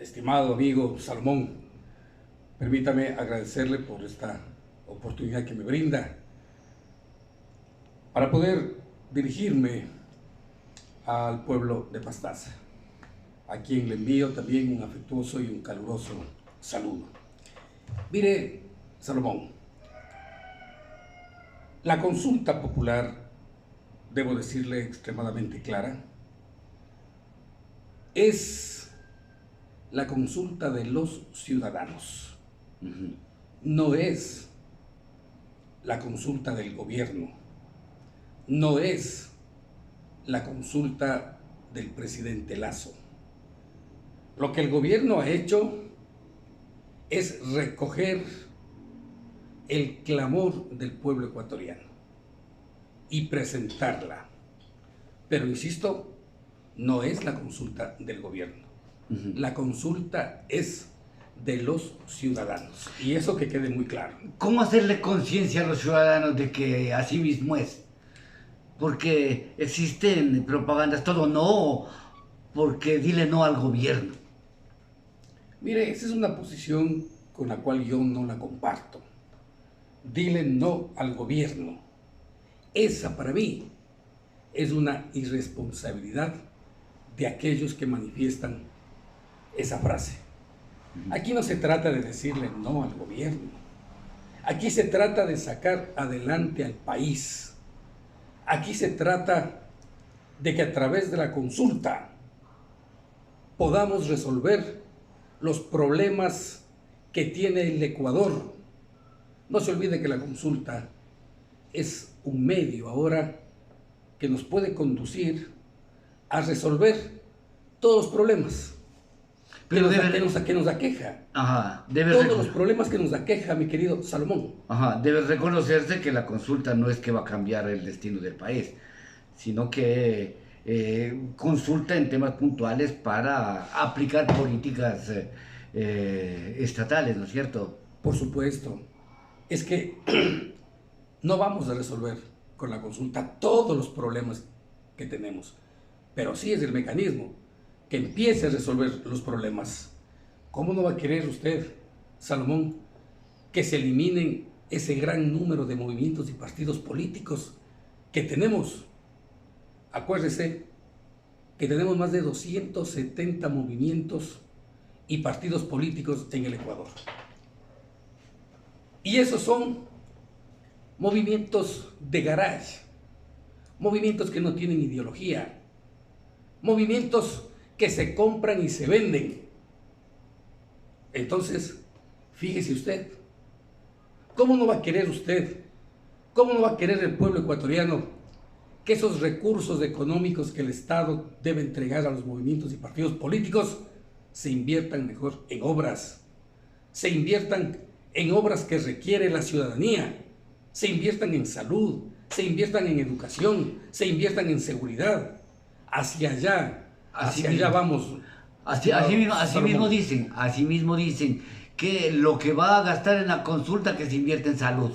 Estimado amigo Salomón, permítame agradecerle por esta oportunidad que me brinda para poder dirigirme al pueblo de Pastaza, a quien le envío también un afectuoso y un caluroso saludo. Mire, Salomón, la consulta popular, debo decirle extremadamente clara, es la consulta de los ciudadanos. No es la consulta del gobierno, no es la consulta del presidente Lazo. Lo que el gobierno ha hecho es recoger el clamor del pueblo ecuatoriano y presentarla. Pero insisto, no es la consulta del gobierno. La consulta es de los ciudadanos. Y eso que quede muy claro. ¿Cómo hacerle conciencia a los ciudadanos de que así mismo es? Porque existen propagandas, todo no, porque dile no al gobierno. Mire, esa es una posición con la cual yo no la comparto. Dile no al gobierno. Esa para mí es una irresponsabilidad de aquellos que manifiestan esa frase. Aquí no se trata de decirle no al gobierno. Aquí se trata de sacar adelante al país. Aquí se trata de que a través de la consulta podamos resolver los problemas que tiene el Ecuador. No se olvide que la consulta es un medio ahora que nos puede conducir a resolver todos los problemas que nos aqueja. Todos los problemas que nos aqueja, mi querido Salomón. Debe reconocerse que la consulta no es que va a cambiar el destino del país, sino que consulta en temas puntuales para aplicar políticas estatales, ¿no es cierto? Por supuesto. Es que no vamos a resolver con la consulta todos los problemas que tenemos, pero sí es el mecanismo que empiece a resolver los problemas. ¿Cómo no va a querer usted, Salomón, que se eliminen ese gran número de movimientos y partidos políticos que tenemos? Acuérdese que tenemos más de 270 movimientos y partidos políticos en el Ecuador. Y esos son movimientos de garage, movimientos que no tienen ideología, movimientos que se compran y se venden. Entonces, fíjese usted, ¿cómo no va a querer usted, cómo no va a querer el pueblo ecuatoriano que esos recursos económicos que el Estado debe entregar a los movimientos y partidos políticos se inviertan mejor en obras, se inviertan en obras que requiere la ciudadanía, se inviertan en salud, se inviertan en educación, se inviertan en seguridad? Hacia allá vamos. Así mismo dicen que lo que va a gastar en la consulta que se invierte en salud.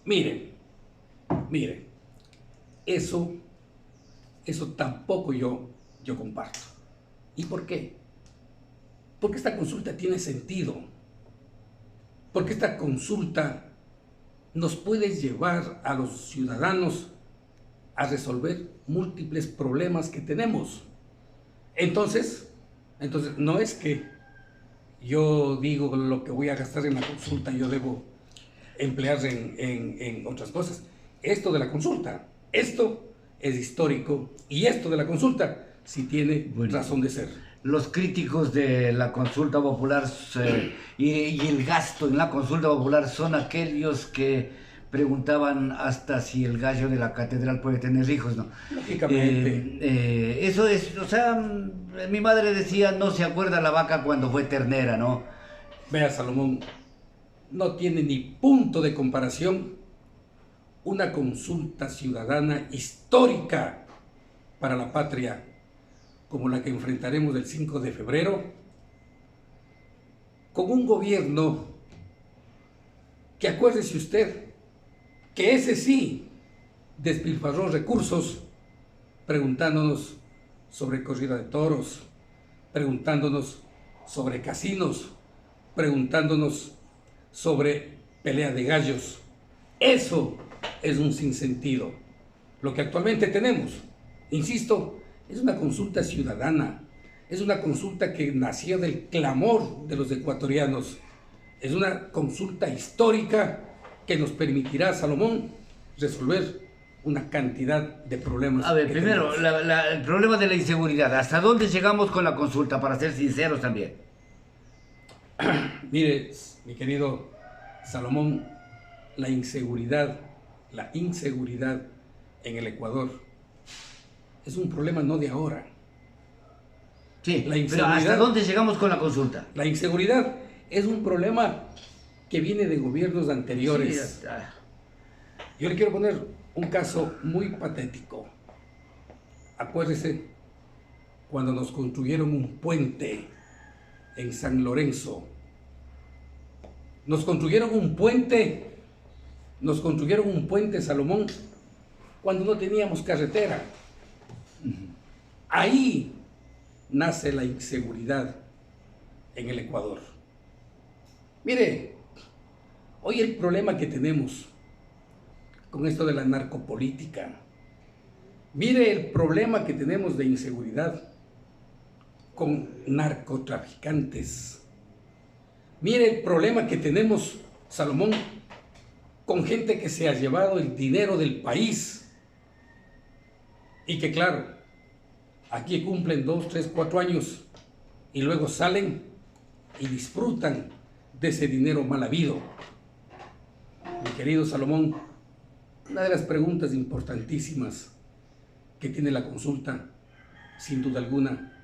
Miren, eso tampoco yo comparto. ¿Y por qué? Porque esta consulta tiene sentido. Porque esta consulta nos puede llevar a los ciudadanos a resolver múltiples problemas que tenemos. Entonces, no es que yo digo lo que voy a gastar en la consulta, yo debo emplear en otras cosas. Esto de la consulta, esto es histórico, y esto de la consulta sí tiene razón de ser. Los críticos de la consulta popular y el gasto en la consulta popular son aquellos que preguntaban hasta si el gallo de la catedral puede tener hijos, ¿no? Lógicamente. Eso es, o sea, mi madre decía, no se acuerda la vaca cuando fue ternera, ¿no? Vea, Salomón, no tiene ni punto de comparación una consulta ciudadana histórica para la patria como la que enfrentaremos el 5 de febrero, con un gobierno que, acuérdese usted, que ese sí despilfarró recursos preguntándonos sobre corrida de toros, preguntándonos sobre casinos, preguntándonos sobre pelea de gallos. Eso es un sinsentido. Lo que actualmente tenemos, insisto, es una consulta ciudadana, es una consulta que nació del clamor de los ecuatorianos, es una consulta histórica que nos permitirá, Salomón, resolver una cantidad de problemas. A ver, primero, el problema de la inseguridad. ¿Hasta dónde llegamos con la consulta, para ser sinceros también? Mire, mi querido Salomón, la inseguridad en el Ecuador es un problema no de ahora. Sí, pero ¿hasta dónde llegamos con la consulta? La inseguridad es un problema que viene de gobiernos anteriores. Sí, yo le quiero poner un caso muy patético. Acuérdese cuando nos construyeron un puente en San Lorenzo. Nos construyeron un puente, Salomón, cuando no teníamos carretera. Ahí nace la inseguridad en el Ecuador. Mire, hoy el problema que tenemos con esto de la narcopolítica, mire el problema que tenemos de inseguridad con narcotraficantes, mire el problema que tenemos, Salomón, con gente que se ha llevado el dinero del país y que, claro, aquí cumplen 2, 3, 4 años y luego salen y disfrutan de ese dinero mal habido. Mi querido Salomón, una de las preguntas importantísimas que tiene la consulta, sin duda alguna,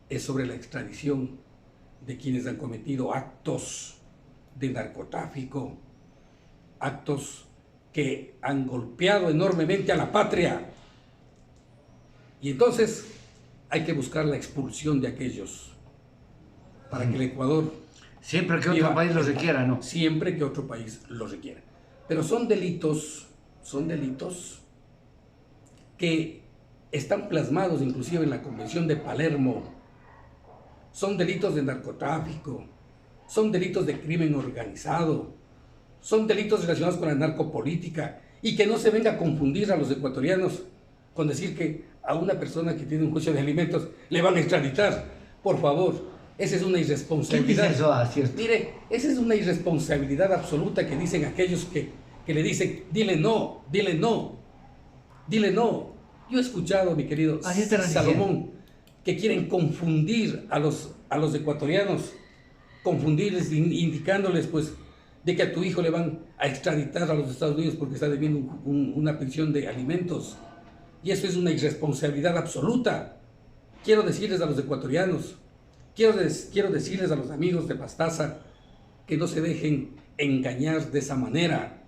es sobre la extradición de quienes han cometido actos de narcotráfico, actos que han golpeado enormemente a la patria. Y entonces hay que buscar la expulsión de aquellos para que el Ecuador... Siempre que otro país lo requiera, ¿no? Siempre que otro país lo requiera. Pero son delitos que están plasmados inclusive en la Convención de Palermo. Son delitos de narcotráfico, son delitos de crimen organizado, son delitos relacionados con la narcopolítica, y que no se venga a confundir a los ecuatorianos con decir que a una persona que tiene un juicio de alimentos le van a extraditar. Por favor, esa es una irresponsabilidad. ¿Quién dice eso? Cierto. Mire, esa es una irresponsabilidad absoluta que dicen aquellos que le dicen, dile no, dile no, dile no. Yo he escuchado, mi querido Salomón, que quieren confundir a los ecuatorianos, confundirles, indicándoles pues de que a tu hijo le van a extraditar a los Estados Unidos porque está debiendo una pensión de alimentos. Y eso es una irresponsabilidad absoluta. Quiero decirles a los ecuatorianos, quiero decirles a los amigos de Pastaza, que no se dejen engañar de esa manera.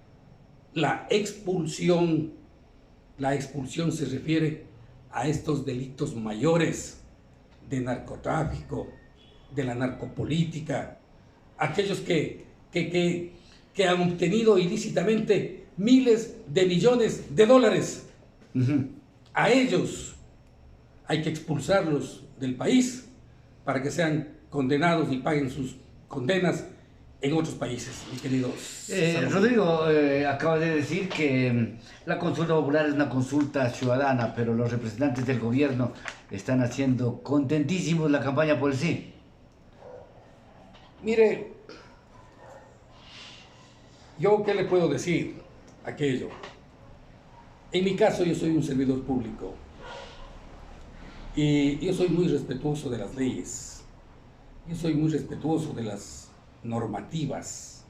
La expulsión se refiere a estos delitos mayores de narcotráfico, de la narcopolítica, aquellos que han obtenido ilícitamente miles de millones de dólares. A ellos hay que expulsarlos del país para que sean condenados y paguen sus condenas en otros países, mi querido Rodrigo acaba de decir que la consulta popular es una consulta ciudadana, pero los representantes del gobierno están haciendo contentísimos la campaña por el sí. Mire, ¿yo qué le puedo decir? Aquello. En mi caso, yo soy un servidor público y yo soy muy respetuoso de las leyes. Yo soy muy respetuoso de las normativas.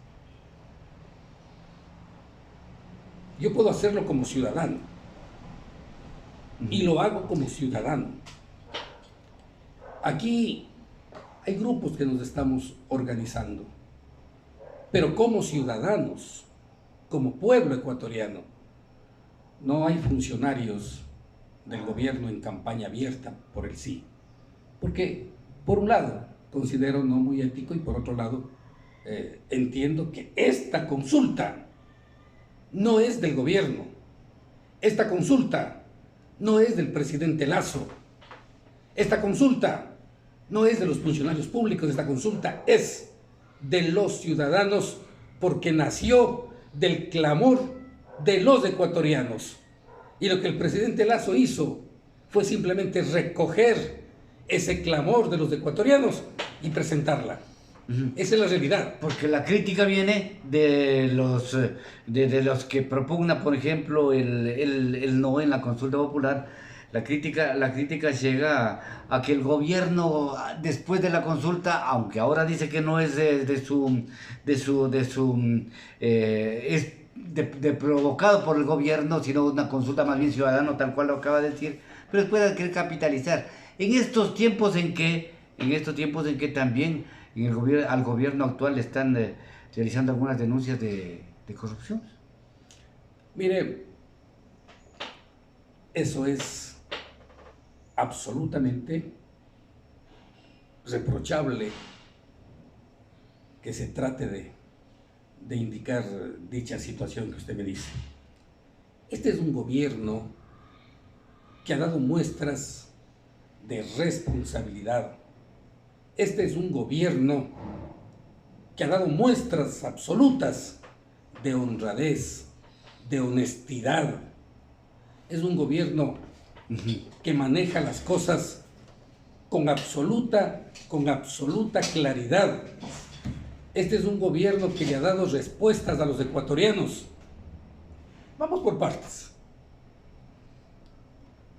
Yo puedo hacerlo como ciudadano y lo hago como ciudadano. Aquí hay grupos que nos estamos organizando, pero como ciudadanos, como pueblo ecuatoriano. No hay funcionarios del gobierno en campaña abierta por el sí, porque por un lado considero no muy ético y por otro lado entiendo que esta consulta no es del gobierno, esta consulta no es del presidente Lasso, esta consulta No es de los funcionarios públicos esta consulta, es de los ciudadanos porque nació del clamor de los ecuatorianos. Y lo que el presidente Lasso hizo fue simplemente recoger ese clamor de los ecuatorianos y presentarla. Esa es la realidad. Porque la crítica viene de los que propugnan, por ejemplo, el no en la consulta popular. La crítica llega a que el gobierno, después de la consulta, aunque ahora dice que no es provocado por el gobierno, sino una consulta más bien ciudadana, tal cual lo acaba de decir, pero después de querer capitalizar. En estos tiempos en que también al gobierno actual le están realizando algunas denuncias de corrupción. Mire, eso es absolutamente reprochable que se trate de indicar dicha situación que usted me dice. Este es un gobierno que ha dado muestras de responsabilidad. Este es un gobierno que ha dado muestras absolutas de honradez, de honestidad. Es un gobierno que maneja las cosas con absoluta claridad. Este es un gobierno que le ha dado respuestas a los ecuatorianos. Vamos por partes.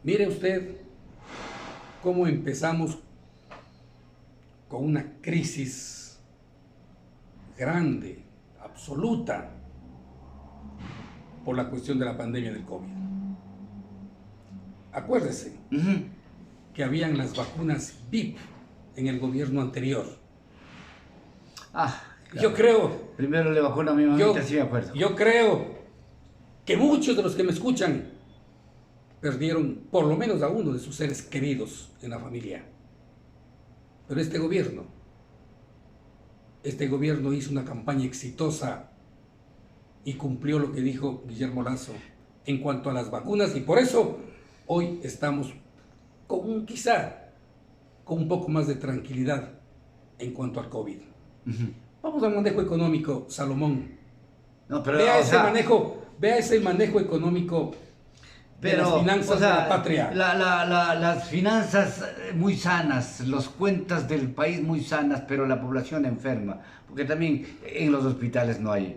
Mire usted cómo empezamos con una crisis grande, absoluta, por la cuestión de la pandemia del COVID. Acuérdese que habían las vacunas VIP en el gobierno anterior. Claro. Yo creo... Primero le bajó a mi mamita, sí me acuerdo. Yo creo que muchos de los que me escuchan perdieron por lo menos a uno de sus seres queridos en la familia. Pero este gobierno hizo una campaña exitosa y cumplió lo que dijo Guillermo Lasso en cuanto a las vacunas, y por eso hoy estamos quizá con un poco más de tranquilidad en cuanto al COVID. Vamos al manejo económico, Salomón. No, pero, vea ese manejo económico de las finanzas de la patria. Las finanzas muy sanas, las cuentas del país muy sanas, pero la población enferma, porque también en los hospitales no hay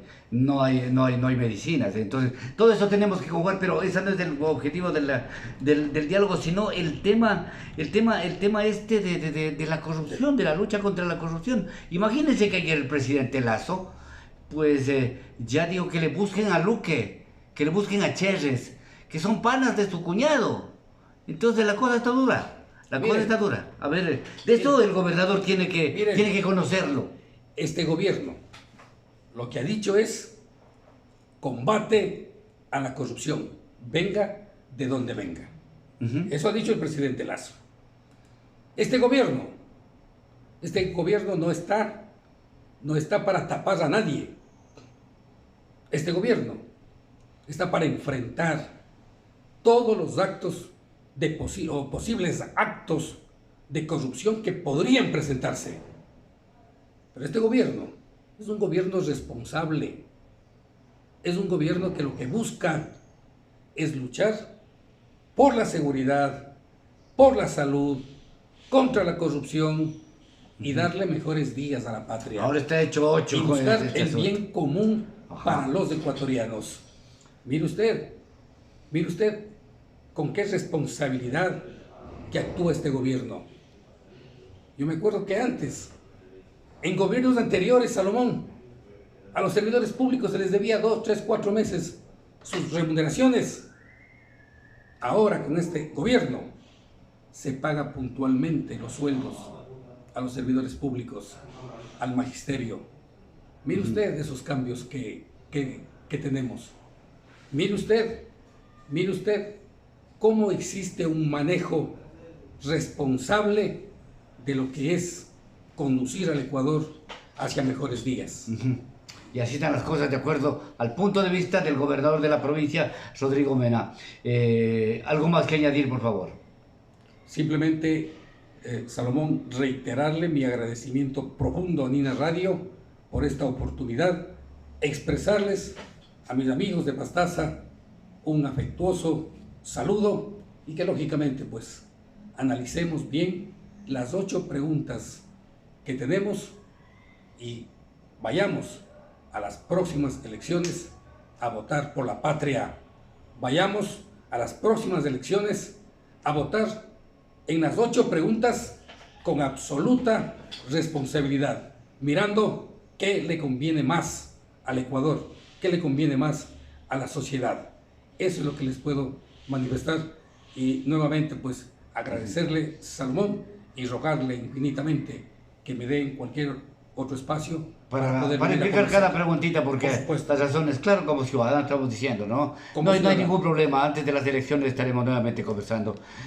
medicinas. Entonces, todo eso tenemos que jugar, pero ese no es el objetivo del diálogo, sino el tema este de la corrupción, de la lucha contra la corrupción. Imagínense que ayer el presidente Lasso, pues ya dijo que le busquen a Luque, que le busquen a Cherres, que son panas de su cuñado. Entonces la cosa está dura. Cosa está dura. A ver, de esto el gobernador tiene que conocerlo. Este gobierno lo que ha dicho es combate a la corrupción, venga de donde venga. Eso ha dicho el presidente Lasso. Este gobierno no está para tapar a nadie. Este gobierno está para enfrentar todos los actos o posibles actos de corrupción que podrían presentarse. Pero este gobierno es un gobierno responsable. Es un gobierno que lo que busca es luchar por la seguridad, por la salud, contra la corrupción y darle mejores días a la patria. Ahora está hecho 8. Y buscar el bien común para los ecuatorianos. Mire usted con qué responsabilidad que actúa este gobierno. Yo me acuerdo que antes, en gobiernos anteriores, Salomón, a los servidores públicos se les debía 2, 3, 4 meses sus remuneraciones. Ahora, con este gobierno, se paga puntualmente los sueldos a los servidores públicos, al magisterio. Mire usted esos cambios que tenemos. Mire usted cómo existe un manejo responsable de lo que es conducir al Ecuador hacia mejores días. Y así están las cosas de acuerdo al punto de vista del gobernador de la provincia, Rodrigo Mena. ¿Algo más que añadir, por favor? Simplemente Salomón, reiterarle mi agradecimiento profundo a Nina Radio por esta oportunidad, expresarles a mis amigos de Pastaza un afectuoso saludo y que lógicamente pues analicemos bien las 8 preguntas que tenemos y vayamos a las próximas elecciones a votar por la patria. Vayamos a las próximas elecciones a votar en las 8 preguntas con absoluta responsabilidad, mirando qué le conviene más al Ecuador, qué le conviene más a la sociedad. Eso es lo que les puedo manifestar y nuevamente pues agradecerle, Salomón, y rogarle infinitamente que me den cualquier otro espacio para explicar cada preguntita, porque las razones, claro, como ciudadanos estamos diciendo, ¿no? No hay ningún problema, antes de las elecciones estaremos nuevamente conversando.